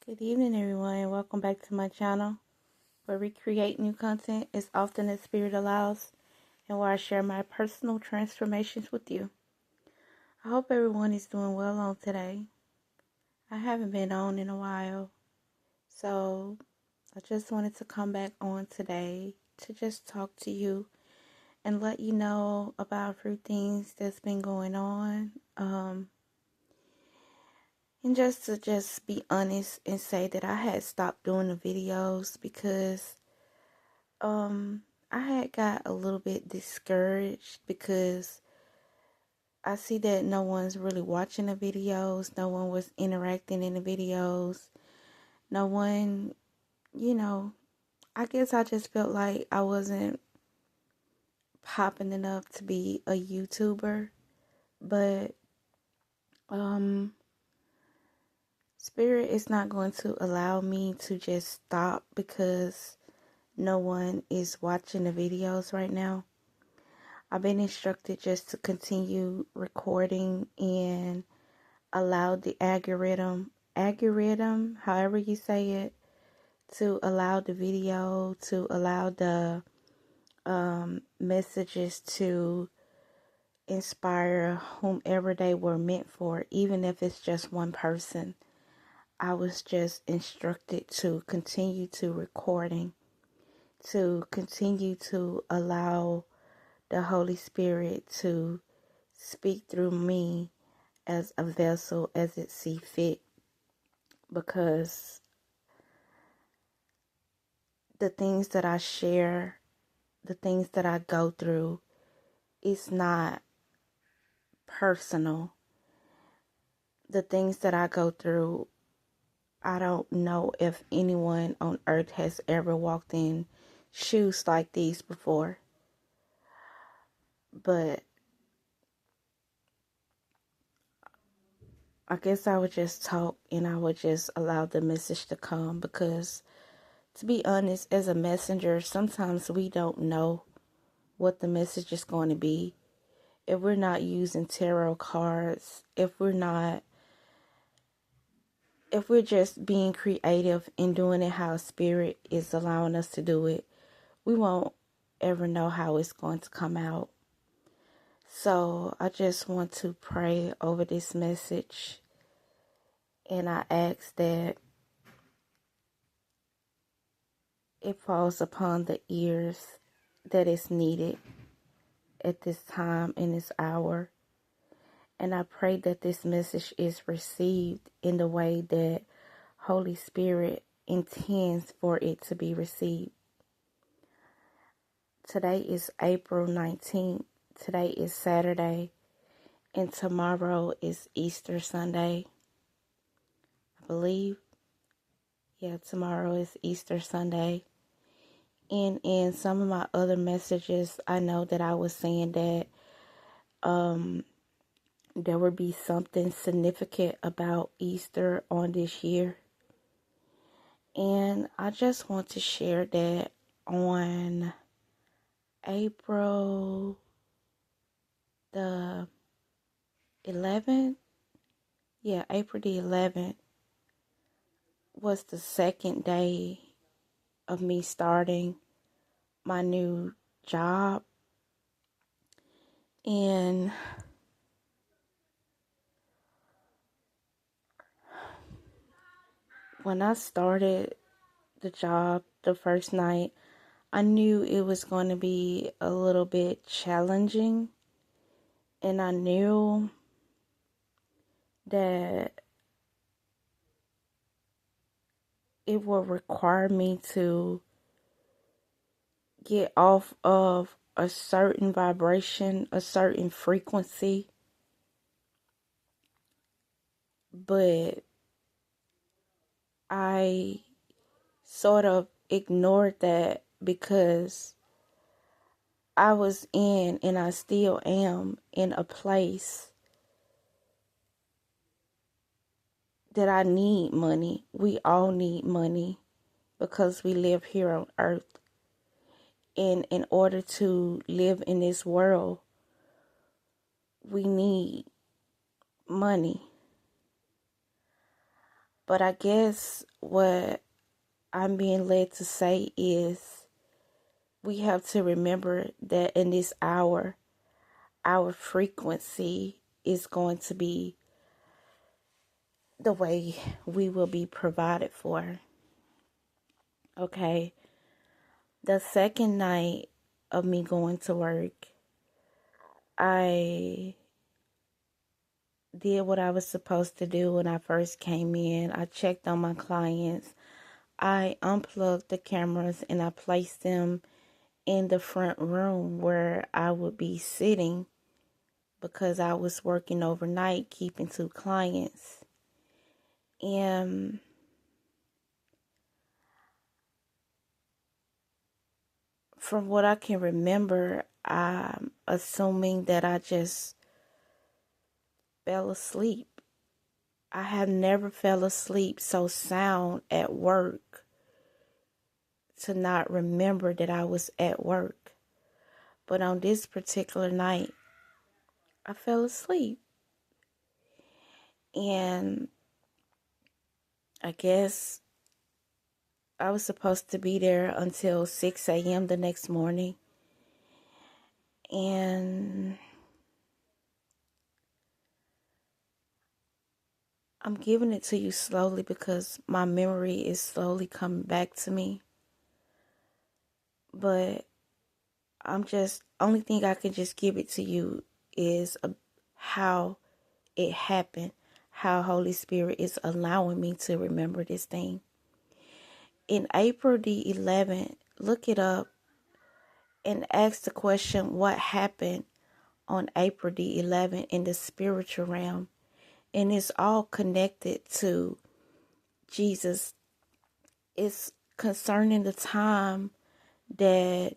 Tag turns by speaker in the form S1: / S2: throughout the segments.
S1: Good evening, everyone, and welcome back to my channel, where we create new content as often as Spirit allows, and where I share my personal transformations with you. I hope everyone is doing well on today. I haven't been on in a while, so I just wanted to come back on today to just talk to you and let you know about a few things that's been going on. And just to be honest and say that I had stopped doing the videos because I had got a little bit discouraged because I see that no one's really watching the videos, no one was interacting in the videos, no one, I guess I just felt like I wasn't popping enough to be a YouTuber, but Spirit is not going to allow me to just stop because no one is watching the videos right now. I've been instructed just to continue recording and allow the algorithm, however you say it, to allow the video, to allow the messages to inspire whomever they were meant for, even if it's just one person. I was just instructed to continue to recording, to continue to allow the Holy Spirit to speak through me as a vessel as it see fit, because the things that I share, the things that I go through, it's not personal. The things that I go through, I don't know if anyone on earth has ever walked in shoes like these before, but I guess I would just talk and I would just allow the message to come, because to be honest, as a messenger, sometimes we don't know what the message is going to be. If we're not using tarot cards, if we're just being creative and doing it how Spirit is allowing us to do it, we won't ever know how it's going to come out. So I just want to pray over this message, and I ask that it falls upon the ears that is needed at this time in this hour. And I pray that this message is received in the way that Holy Spirit intends for it to be received. Today is April 19th. Today is Saturday. And tomorrow is Easter Sunday, I believe. Yeah, tomorrow is Easter Sunday. And in some of my other messages, I know that I was saying that there would be something significant about Easter on this year. And I just want to share that on April the 11th, April the 11th was the second day of me starting my new job. And when I started the job the first night, I knew it was going to be a little bit challenging, and I knew that it will require me to get off of a certain vibration, a certain frequency, but I sort of ignored that because I was in, and I still am, in a place that I need money. We all need money because we live here on earth. And in order to live in this world, we need money. But I guess what I'm being led to say is we have to remember that in this hour, our frequency is going to be the way we will be provided for. Okay. The second night of me going to work, I did what I was supposed to do when I first came in. I checked on my clients. I unplugged the cameras and I placed them in the front room where I would be sitting because I was working overnight keeping 2 clients. And from what I can remember, I'm assuming that I just fell asleep. I have never fell asleep so sound at work to not remember that I was at work. But on this particular night, I fell asleep. And I guess I was supposed to be there until 6 a.m. the next morning. And I'm giving it to you slowly because my memory is slowly coming back to me. But only thing I can just give it to you is how it happened, how Holy Spirit is allowing me to remember this thing. In April the 11th, look it up and ask the question, what happened on April the 11th in the spiritual realm? And it's all connected to Jesus. It's concerning the time that,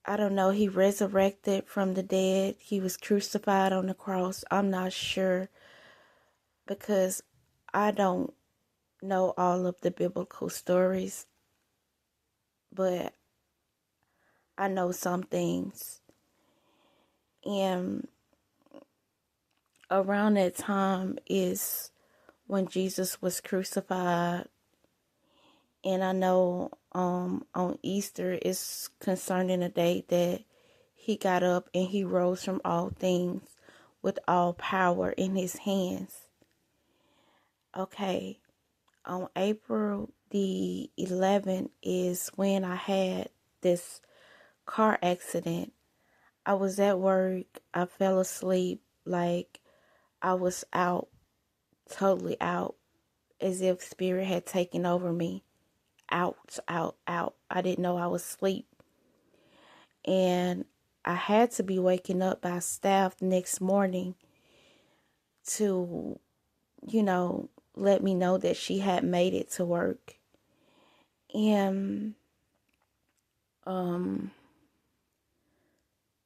S1: I don't know, he resurrected from the dead. He was crucified on the cross. I'm not sure because I don't know all of the biblical stories, but I know some things. And around that time is when Jesus was crucified. And I know on Easter is concerning the day that he got up and he rose from all things with all power in his hands. Okay, on April the 11th is when I had this car accident. I was at work. I fell asleep like I was out, totally out, as if spirit had taken over me. Out, out, out. I didn't know I was asleep. And I had to be waking up by staff the next morning to, let me know that she had made it to work. And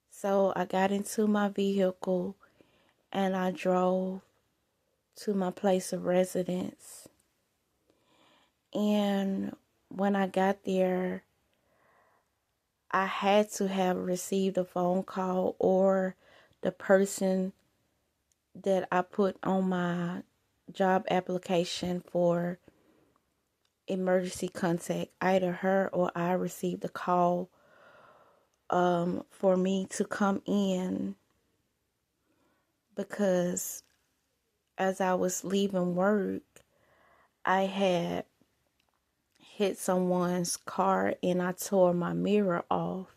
S1: so I got into my vehicle and I drove to my place of residence. And when I got there, I had to have received a phone call or the person that I put on my job application for emergency contact, either her or I received a call for me to come in, because as I was leaving work, I had hit someone's car and I tore my mirror off.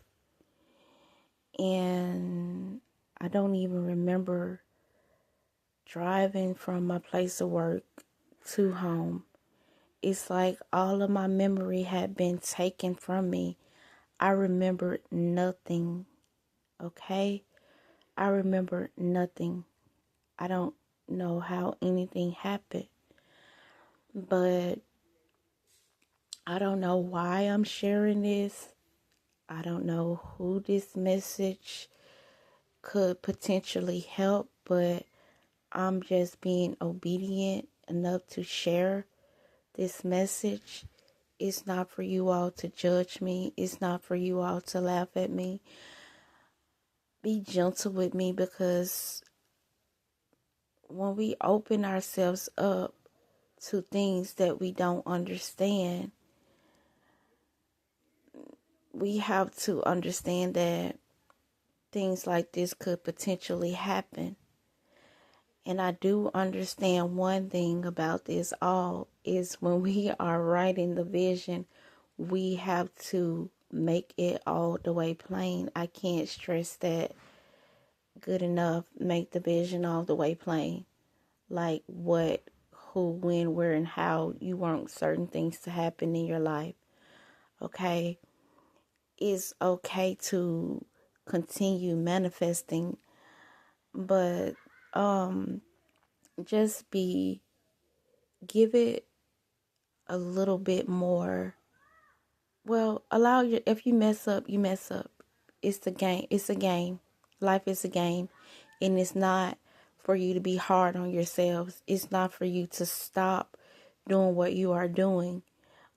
S1: And I don't even remember driving from my place of work to home. It's like all of my memory had been taken from me. I remember nothing. Okay? I remember nothing. I don't know how anything happened. But I don't know why I'm sharing this. I don't know who this message could potentially help, but I'm just being obedient enough to share this message. It's not for you all to judge me. It's not for you all to laugh at me. Be gentle with me, because when we open ourselves up to things that we don't understand, we have to understand that things like this could potentially happen. And I do understand one thing about this all is when we are writing the vision, we have to make it all the way plain. I can't stress that good enough. Make the vision all the way plain. Like what, who, when, where, and how you want certain things to happen in your life. Okay? It's okay to continue manifesting, but just give it a little bit more. Well, if you mess up, you mess up. It's the game. It's a game. Life is a game. And it's not for you to be hard on yourselves. It's not for you to stop doing what you are doing.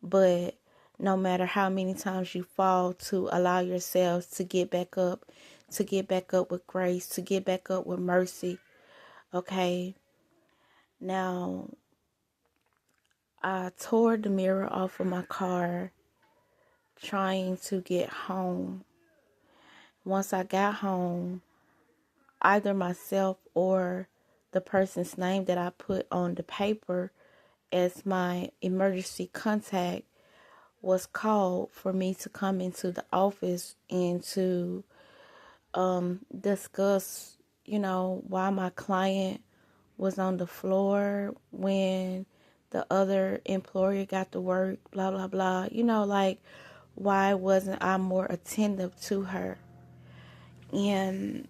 S1: But no matter how many times you fall, to allow yourselves to get back up with grace, to get back up with mercy. Okay? Now, I tore the mirror off of my car trying to get home. Once I got home, either myself or the person's name that I put on the paper as my emergency contact was called for me to come into the office and to discuss, why my client was on the floor when the other employer got to work, blah, blah, blah. Like, why wasn't I more attentive to her? And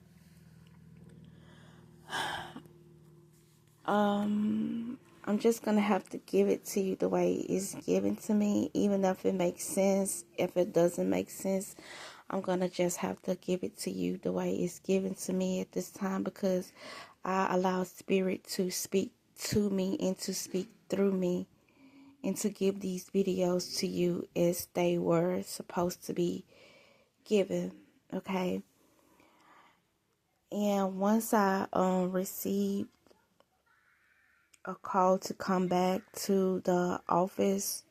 S1: I'm just going to have to give it to you the way it's given to me, even if it makes sense. If it doesn't make sense, I'm going to just have to give it to you the way it's given to me at this time, because I allow Spirit to speak to me and to speak through me and to give these videos to you as they were supposed to be given. Okay? And once I received a call to come back to the office,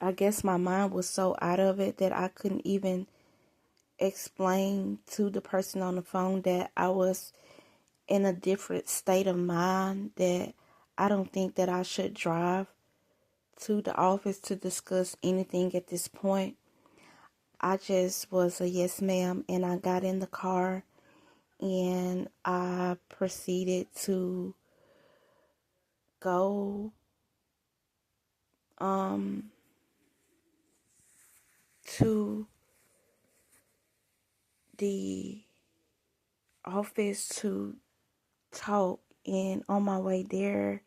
S1: I guess my mind was so out of it that I couldn't even explain to the person on the phone that I was in a different state of mind, that I don't think that I should drive to the office to discuss anything at this point. I just was a yes ma'am, and I got in the car and I proceeded to go to the office to talk. And on my way there,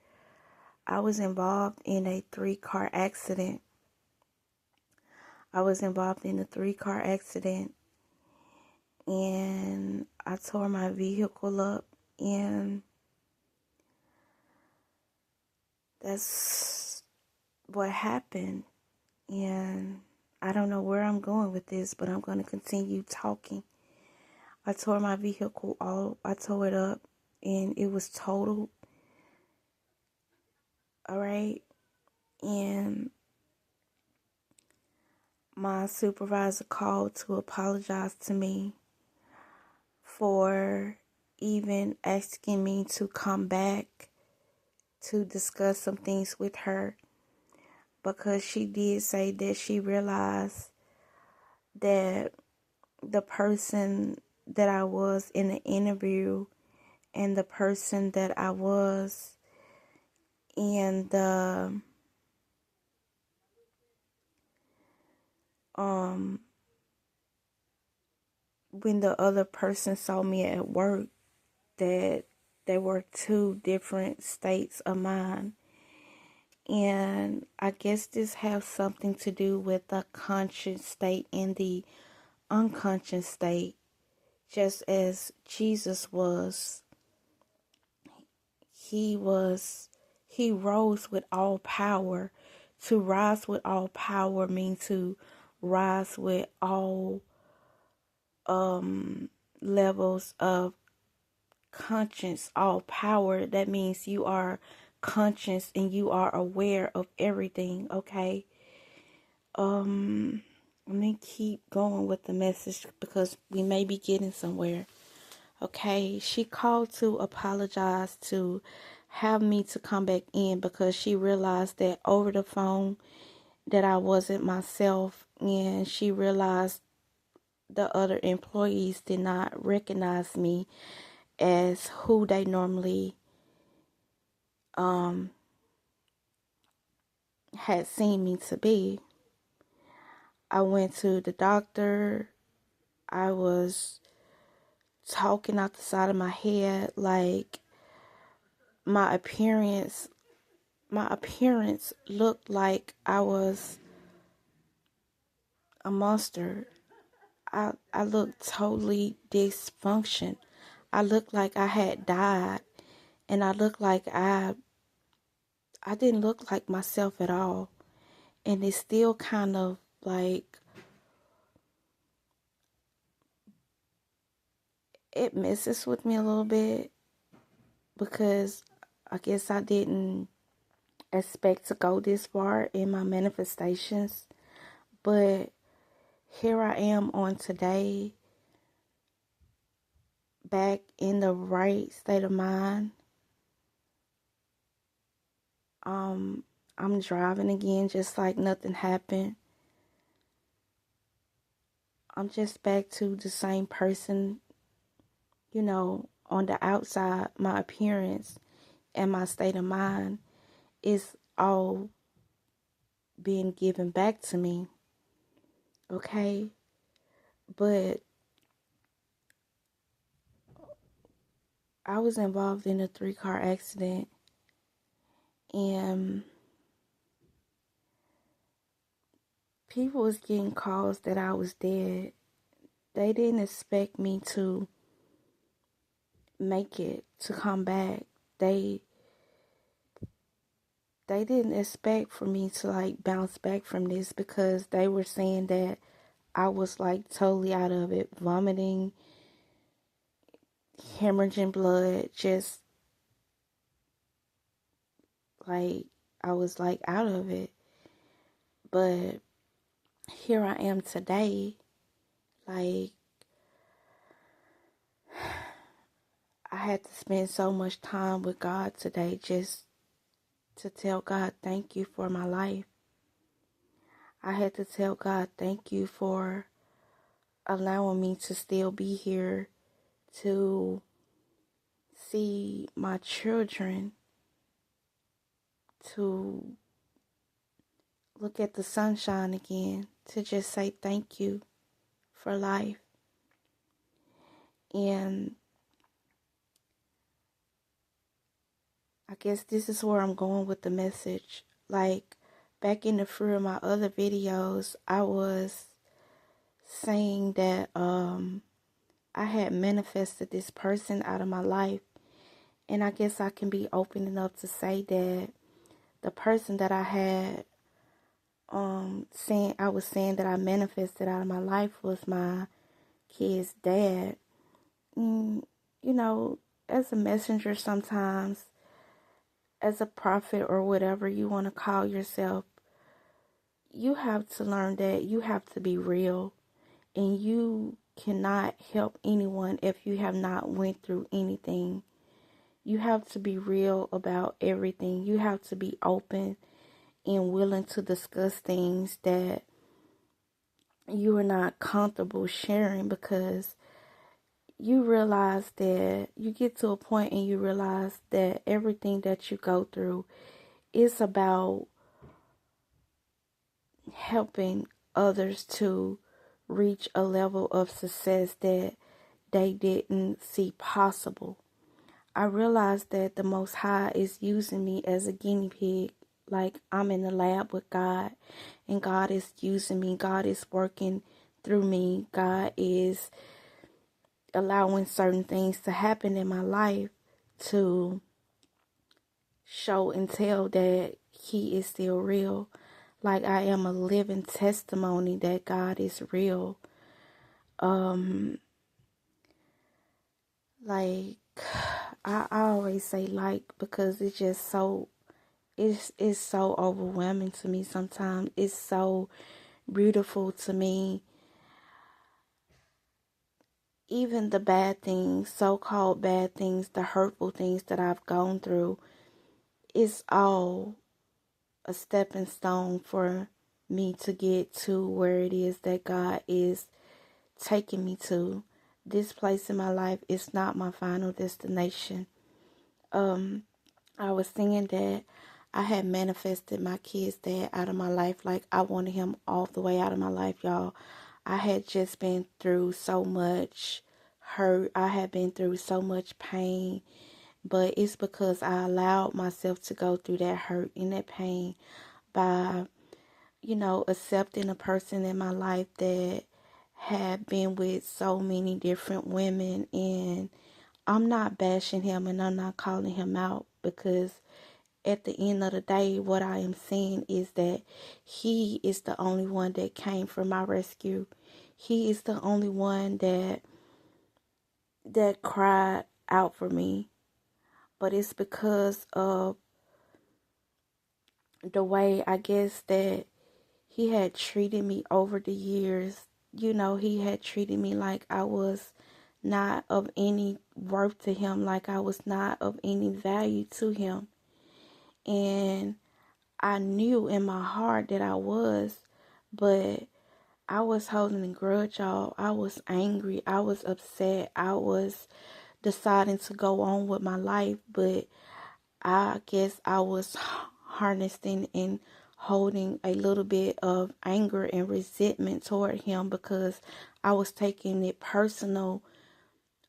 S1: I was involved in a 3-car accident. And I tore my vehicle up, and that's what happened. And I don't know where I'm going with this, but I'm going to continue talking. I tore my vehicle I tore it up, and it was totaled. All right. And my supervisor called to apologize to me for even asking me to come back to discuss some things with her, because she did say that she realized that the person that I was in the interview and the person that I was in the when the other person saw me at work, that there were 2 different states of mind. And I guess this has something to do with the conscious state and the unconscious state. Just as Jesus was, he rose with all power. To rise with all power means to rise with all levels of conscious, all power. That means you are conscious and you are aware of everything, okay? Let me keep going with the message because we may be getting somewhere. Okay, she called to apologize, to have me to come back in because she realized that over the phone that I wasn't myself, and she realized the other employees did not recognize me as who they normally had seen me to be. I went to the doctor. I was talking out the side of my head, like my appearance looked like I was a monster. I looked totally dysfunction. I looked like I had died, and I looked like I didn't look like myself at all. And it's still kind of like, it messes with me a little bit because I guess I didn't expect to go this far in my manifestations. But here I am on today, back in the right state of mind. I'm driving again just like nothing happened. I'm just back to the same person, on the outside. My appearance and my state of mind is all being given back to me. Okay? But I was involved in a 3-car accident, and people was getting calls that I was dead. They didn't expect me to make it, to come back. They didn't expect for me to like bounce back from this because they were saying that I was like totally out of it, vomiting, hemorrhaging blood, just like I was like out of it. But here I am today, like I had to spend so much time with God today just to tell God thank you for my life. I had to tell God thank you for allowing me to still be here, to see my children, to look at the sunshine again, to just say thank you for life. And I guess this is where I'm going with the message. Like, back in the few of my other videos, I was saying that I had manifested this person out of my life. And I guess I can be open enough to say that the person that I had saying that I manifested out of my life was my kid's dad. As a messenger sometimes, as a prophet or whatever you want to call yourself, you have to learn that you have to be real, and you cannot help anyone if you have not went through anything. You have to be real about everything. You have to be open and willing to discuss things that you are not comfortable sharing, because you realize that you get to a point and you realize that everything that you go through is about helping others to reach a level of success that they didn't see possible. I realized that the Most High is using me as a guinea pig. Like, I'm in the lab with God, and God is using me. God is working through me. God is allowing certain things to happen in my life to show and tell that He is still real. Like, I am a living testimony that God is real. Like, I always say like because it's just so it's so overwhelming to me sometimes. It's so beautiful to me. Even the bad things, so-called bad things, the hurtful things that I've gone through, it's all a stepping stone for me to get to where it is that God is taking me to. This place in my life is not my final destination. I was singing that I had manifested my kid's dad out of my life. Like I wanted him all the way out of my life, y'all. I had just been through so much hurt. I had been through so much pain. But it's because I allowed myself to go through that hurt and that pain by, accepting a person in my life that had been with so many different women. And I'm not bashing him and I'm not calling him out because at the end of the day, what I am saying is that he is the only one that came for my rescue. He is the only one that cried out for me. But it's because of the way I guess that he had treated me over the years. He had treated me like I was not of any worth to him, like I was not of any value to him. And I knew in my heart that I was, but I was holding a grudge, y'all. I was angry. I was upset. I was deciding to go on with my life, but I guess I was harnessing and holding a little bit of anger and resentment toward him because I was taking it personal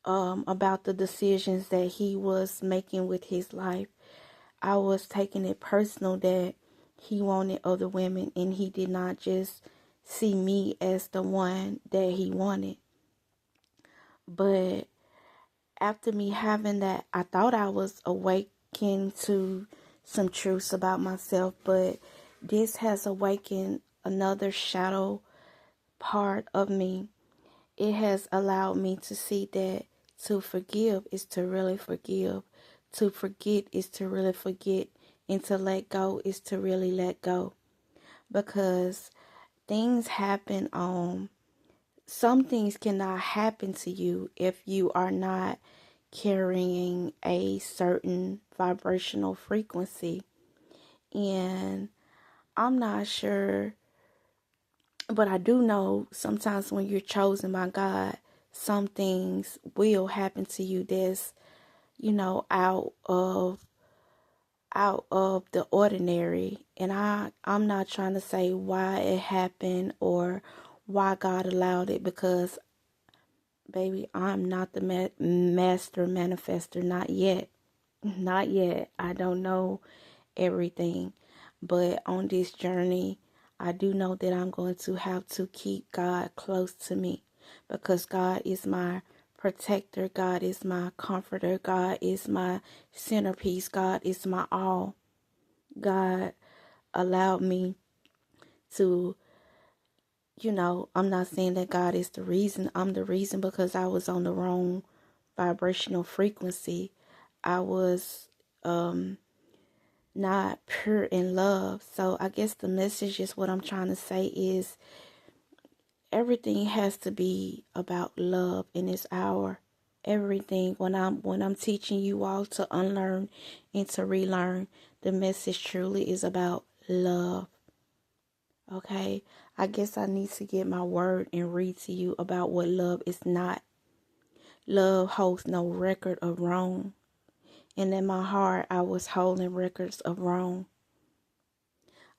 S1: about the decisions that he was making with his life. I was taking it personal that he wanted other women and he did not just see me as the one that he wanted. But after me having that, I thought I was awakened to some truths about myself, but this has awakened another shadow part of me. It has allowed me to see that to forgive is to really forgive. To forget is to really forget. And to let go is to really let go. Because things happen some things cannot happen to you if you are not carrying a certain vibrational frequency. And I'm not sure, but I do know sometimes when you're chosen by God, some things will happen to you that's, out of the ordinary. And I'm not trying to say why it happened or why God allowed it, because baby, I'm not the master manifester, not yet. Not yet. I don't know everything, but on this journey, I do know that I'm going to have to keep God close to me, because God is my protector. God is my comforter. God is my centerpiece. God is my all. God allowed me to, I'm not saying that God is the reason. I'm the reason because I was on the wrong vibrational frequency. I was not pure in love. So I guess the message is, what I'm trying to say is, everything has to be about love in this hour. Everything, when I'm teaching you all to unlearn and to relearn, the message truly is about love. Okay, I guess I need to get my word and read to you about what love is not. Love holds no record of wrong. And in my heart, I was holding records of wrong.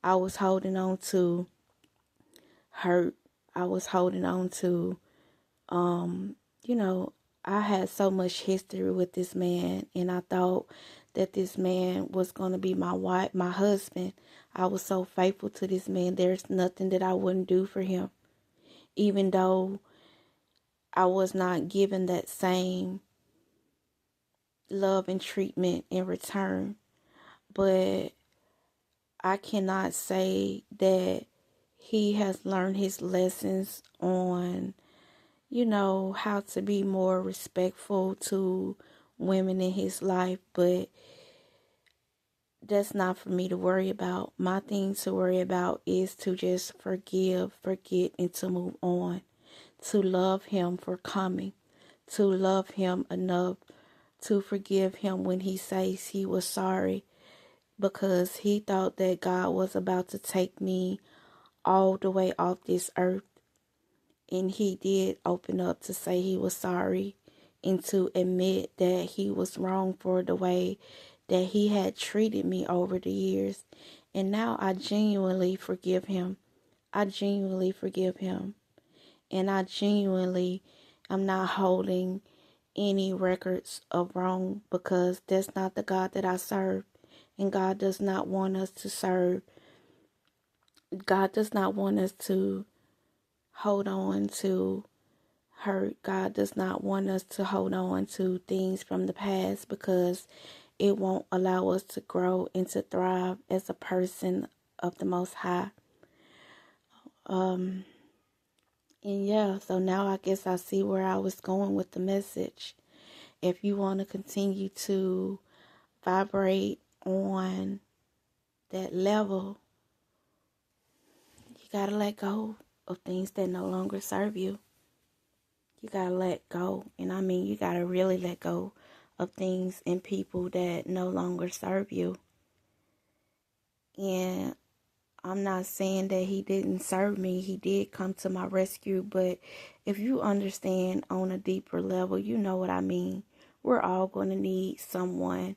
S1: I was holding on to hurt. I was holding on to, I had so much history with this man, and I thought that this man was going to be my wife, my husband. I was so faithful to this man. There's nothing that I wouldn't do for him, even though I was not given that same love and treatment in return. But I cannot say that he has learned his lessons on, how to be more respectful to women in his life, but that's not for me to worry about. My thing to worry about is to just forgive, forget, and to move on. To love him for coming. To love him enough to forgive him when he says he was sorry, because he thought that God was about to take me all the way off this earth. And he did open up to say he was sorry and to admit that he was wrong for the way that he had treated me over the years. And now I genuinely forgive him. I genuinely forgive him. And I genuinely am not holding any records of wrong, because that's not the God that I serve. And God does not want us to serve. God does not want us to hold on to hurt. God does not want us to hold on to things from the past, because it won't allow us to grow and to thrive as a person of the Most High. And yeah, so now I guess I see where I was going with the message. If you want to continue to vibrate on that level, you got to let go of things that no longer serve you. You got to let go. And I mean, you got to really let go of things and people that no longer serve you. And I'm not saying that he didn't serve me. He did come to my rescue. But if you understand on a deeper level, you know what I mean. We're all going to need someone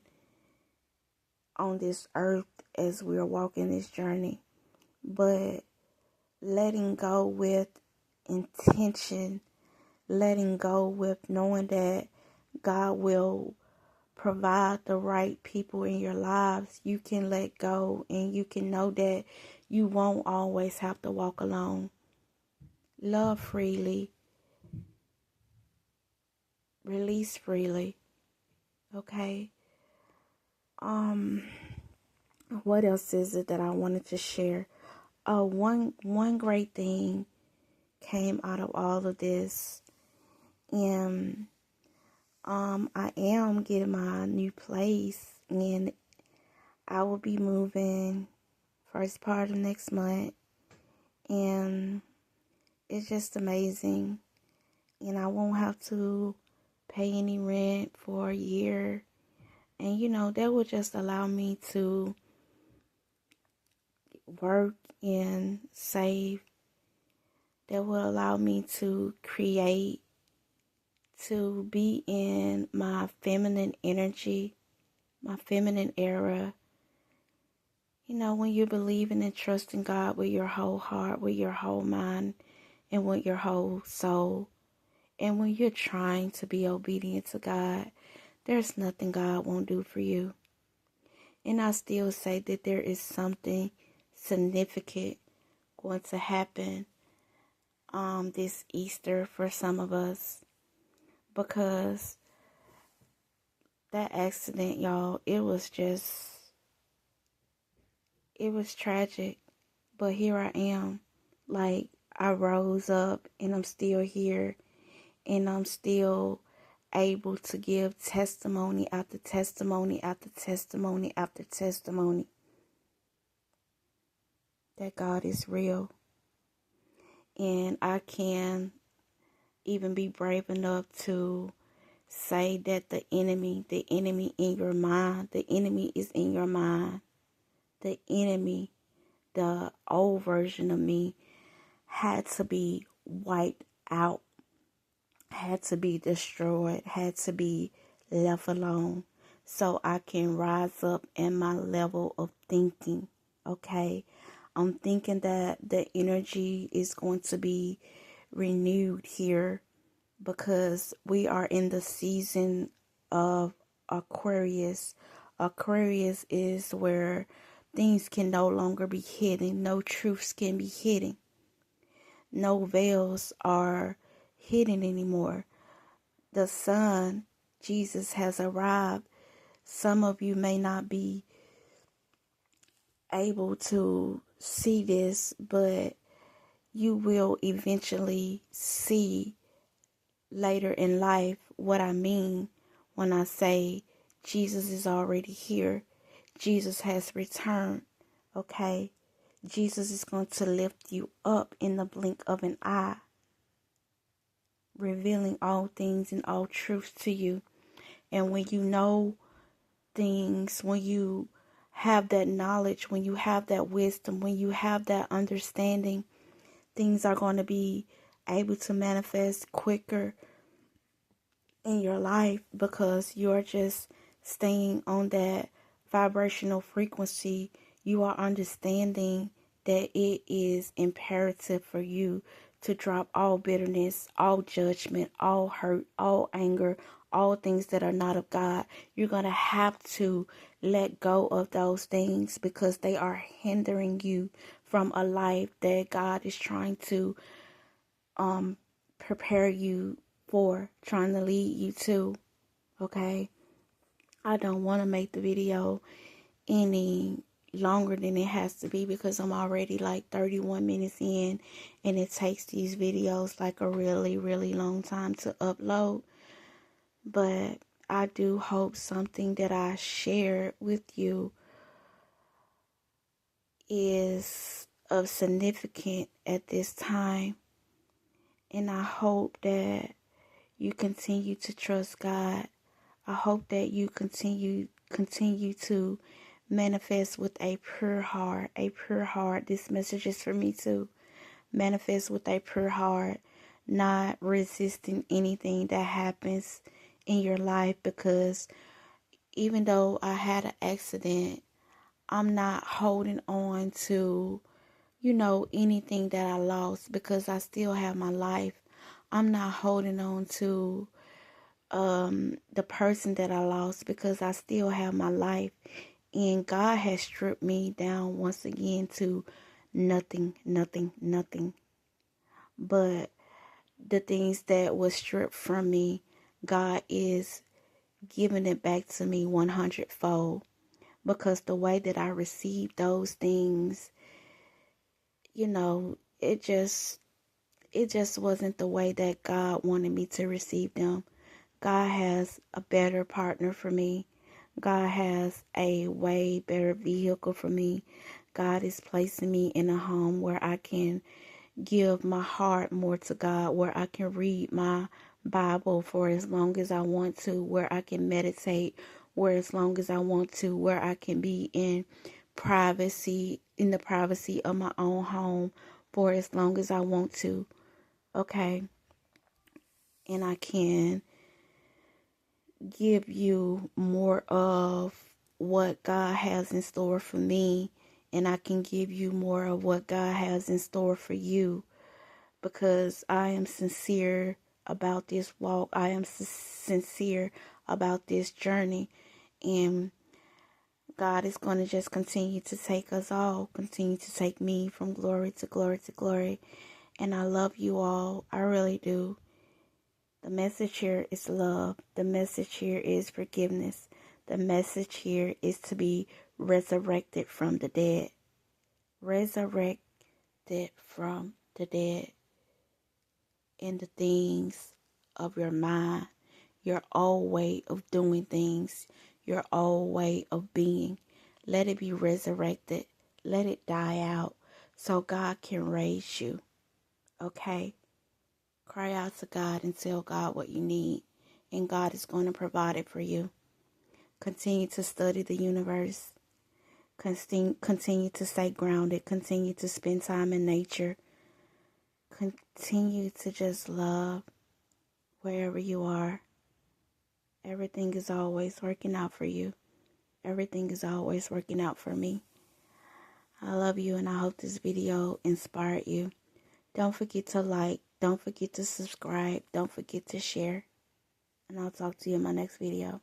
S1: on this earth as we're walking this journey. But letting go with intention, letting go with knowing that God will provide the right people in your lives, you can let go and you can know that you won't always have to walk alone. Love freely. Release freely. Okay? What else is it that I wanted to share? One great thing came out of all of this. And I am getting my new place, and I will be moving first part of next month. And it's just amazing. And I won't have to pay any rent for a year. And that will just allow me to work and save. That will allow me to create, to be in my feminine energy, my feminine era. When you're believing and trusting God with your whole heart, with your whole mind, and with your whole soul. And when you're trying to be obedient to God, there's nothing God won't do for you. And I still say that there is something significant going to happen this Easter for some of us, because that accident, y'all, it was tragic. But here I am. Like, I rose up and I'm still here, and I'm still able to give testimony after testimony after testimony after testimony that God is real. And I can even be brave enough to say that the enemy in your mind, the enemy is in your mind. The enemy, the old version of me, had to be wiped out, had to be destroyed, had to be left alone, so I can rise up in my level of thinking. Okay, I'm thinking that the energy is going to be renewed here, because we are in the season of Aquarius. Aquarius is where things can no longer be hidden. No truths can be hidden. No veils are hidden anymore. The Son, Jesus, has arrived. Some of you may not be able to see this, but you will eventually see later in life what I mean when I say Jesus is already here. Jesus has returned. Okay? Jesus is going to lift you up in the blink of an eye, revealing all things and all truths to you. And when you know things, when you have that knowledge, when you have that wisdom, when you have that understanding, things are going to be able to manifest quicker in your life because you're just staying on that vibrational frequency. You are understanding that it is imperative for you to drop all bitterness, all judgment, all hurt, all anger, all things that are not of God. You're going to have to let go of those things because they are hindering you from a life that God is trying to prepare you for, trying to lead you to. Okay, I don't want to make the video any longer than it has to be because I'm already like 31 minutes in, and it takes these videos like a really, really long time to upload. But I do hope something that I share with you is of significance at this time. And I hope that you continue to trust God. I hope that you continue to manifest with a pure heart. A pure heart. This message is for me too. Manifest with a pure heart, not resisting anything that happens in your life, because even though I had an accident, I'm not holding on to, anything that I lost because I still have my life. I'm not holding on to the person that I lost because I still have my life. And God has stripped me down once again to nothing. But the things that was stripped from me, God is giving it back to me 100-fold. Because the way that I received those things, it just wasn't the way that God wanted me to receive them. God has a better partner for me. God has a way better vehicle for me. God is placing me in a home where I can give my heart more to God, where I can read my Bible for as long as I want to, where I can meditate where as long as I want to, where I can be in the privacy of my own home for as long as I want to. Okay. And I can give you more of what God has in store for me, and I can give you more of what God has in store for you, because I am sincere about this walk. I am sincere about this journey, and God is going to just continue to take us all, continue to take me from glory to glory to glory. And I love you all. I really do. The message here is love. The message here is forgiveness. The message here is to be resurrected from the dead. Resurrected from the dead in the things of your mind, your old way of doing things, your old way of being. Let it be resurrected. Let it die out so God can raise you. Okay? Cry out to God and tell God what you need, and God is going to provide it for you. Continue to study the universe. Continue to stay grounded. Continue to spend time in nature. Continue to just love wherever you are. Everything is always working out for you. Everything is always working out for me. I love you, and I hope this video inspired you. Don't forget to like. Don't forget to subscribe. Don't forget to share. And I'll talk to you in my next video.